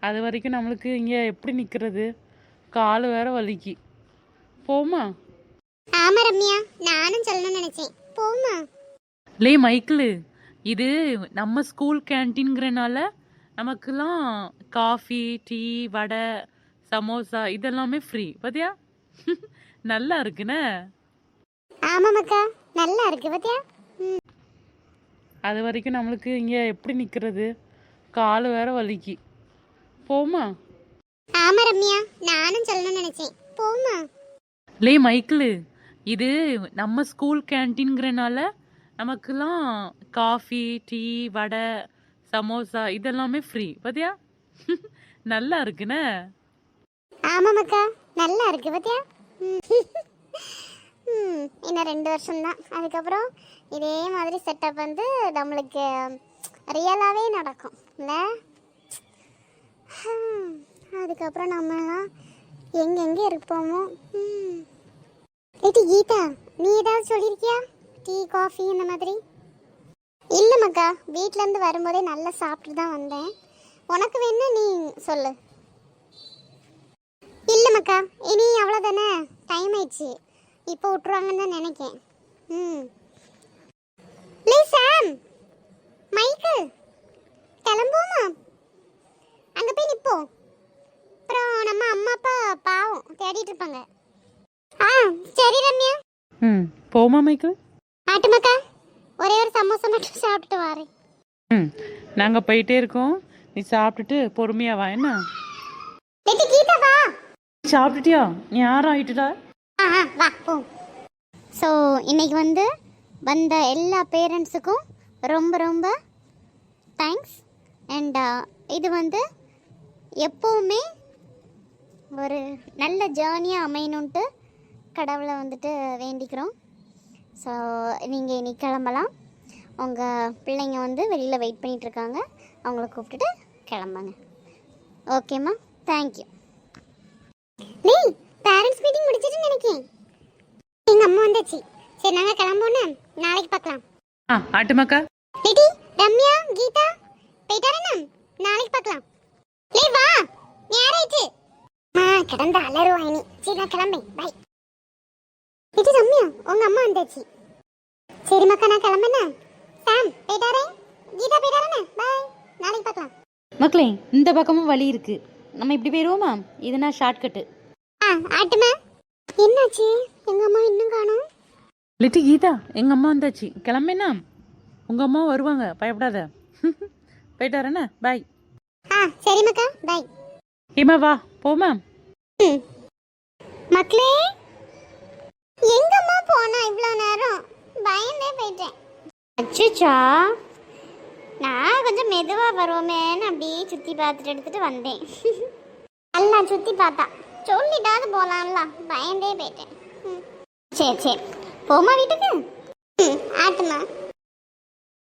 அது வரைக்கும் நம்மளுக்கு இங்கே எப்படி நிற்கிறது? கால் வேற வலிக்கு. போமா? ஆமா ரம்யா, நானும் சொல்லணும்னு நினைச்சேன். போமா? லே மைக்கிள், இது நம்ம ஸ்கூல் கேன்டீன்ங்கிறனால நமக்குலாம் காஃபி, டீ, வடை, சமோசா இதெல்லாமே ஃப்ரீ. பாத்தியா? நல்லா இருக்குண்ணே. ஆமா மக்கா, நல்லா இருக்கு பாத்தியா? அது வரைக்கும் நம்மளுக்கு இங்கே எப்படி நிற்கிறது? கால் வேற வலிக்கு. போமா? ஆமா ரம்யா, நானும் சொல்லணும்னு நினைச்சேன். போமா? லே மைக்கிள், இது நம்ம ஸ்கூல் கேன்டீன்ங்கிறனால நமக்குலாம் காஃபி, டீ, வடை, சமோசா இதெல்லாமே ஃப்ரீ. பாத்தியா? நல்லா இருக்குண்ணே. ஆமா மக்கா, நல்லா இருக்கு பாத்தியா? இன்னும் 2 வருஷம் தான், அதுக்கப்புறம் இதே மாதிரி செட்டப் வந்து நம்மளுக்கு ரியலாகவே நடக்கும் இல்லை? அதுக்கப்புறம் நம்மலாம் எங்கெங்கே இருப்போமோ. ஏட்டி கீதா, நீ ஏதாவது சொல்லியிருக்கியா? டீ, காஃபி இந்த மாதிரி? இல்லை மக்கா, வீட்டிலேருந்து வரும்போதே நல்லா சாப்பிட்டு தான் வந்தேன். உனக்கு வேணா நீ சொல்லு. இல்லை மக்கா, இனி அவ்வளோதானே, டைம் ஆயிடுச்சு, இப்போ விட்டுருவாங்கன்னு தான் நினைக்கேன். ப்ளீஸ் சாம், மைக்கிள், கிளம்புவோமா? அங்கே போய் நிற்போம், அப்புறம் நம்ம அம்மா அப்பா பாவம் தேடிட்டு இருப்பாங்க. சரி ரம்யா. போமா மைக்கிள்? ஆட்டு மக்கா, ஒரே ஒரு சமோசா மட்டும் சாப்பிட்டுட்டு வரேன். நாங்கள் போயிட்டே இருக்கோம், நீ சாப்பிட்டுட்டு பொறுமையா வா. என்ன கீதா வா. சாப்பிட்டுட்டியா? நீ யாரும் ஆயிட்டுடா. வா போ. ஸோ இன்னைக்கு வந்து வந்த எல்லா பேரண்ட்ஸுக்கும் ரொம்ப ரொம்ப தேங்க்ஸ். அண்ட் இது வந்து எப்போவுமே ஒரு நல்ல ஜேர்னியாக அமையணுன்ட்டு கடவுளை வந்துட்டு வேண்டிக்கிறோம். ஸோ நீங்கள் இன்னைக்கு கிளம்பலாம். உங்கள் பிள்ளைங்க வந்து வெளியில் வெயிட் பண்ணிகிட்ருக்காங்க, அவங்கள கூப்பிட்டுட்டு கிளம்புங்க. ஓகேம்மா, தேங்க்யூ. நீ பேரண்ட்ஸ் மீட்டிங் முடிச்சிட்டு நினைக்கிறேன். எங்கள் அம்மா வந்தாச்சு. சரி, நாங்கள் கிளம்போன்னு நாளைக்கு பார்க்கலாம். ஆட்டுமாக்கா. லிட்டி, ரம்யா, கீதா போயிட்டாரண்ணா, நாளைக்கு பார்க்கலாம். லே வா, நேராயிடுச்சு. கிடந்த அலறுவாயினி. சரி, நான் கிளம்பேன். பாய். லிட்டி, ரம்யா, உங்கள் அம்மா வந்தாச்சு. சரி மக்கா, நான் கிளம்புண்ணா. சாம் போயிட்டாரே, கீதா போயிட்டாரண்ணா. பாய், நாளைக்கு பார்க்கலாம். மக்களே, இந்த பக்கமும் வழி இருக்கு, நம்ம இப்படி போயிடுவோமா? இதுனா ஷார்ட்கட்டு. ஆட்டுமா, என்னாச்சு? எங்க அம்மா இன்னும் காணோம். லிட்டி கீதா, எங்க அம்மா வந்தாச்சு, கிளம்பேனா? உங்க அம்மா வருவாங்க, பயப்படாத. போயிட்டாரண்ணா, பாய். சரி மக்கா, பாய். ஏமா வா, போமா? மக்களே, எங்க அம்மா போனா இவ்வளோ நேரம்? பயந்தே போயிட்டேன். அச்சுச்சா, நான் கொஞ்சம் மெதுவாக வருவோமேன்னு அப்படியே சுற்றி பார்த்துட்டு எடுத்துட்டு வந்தேன். எல்லாம் சுற்றி பார்த்தா சொல்லிட்டாவது போகலாம்ல, பயந்தே போயிட்டேன். சரி சரி, போமா வீட்டுக்கு? ஆட்டுமா.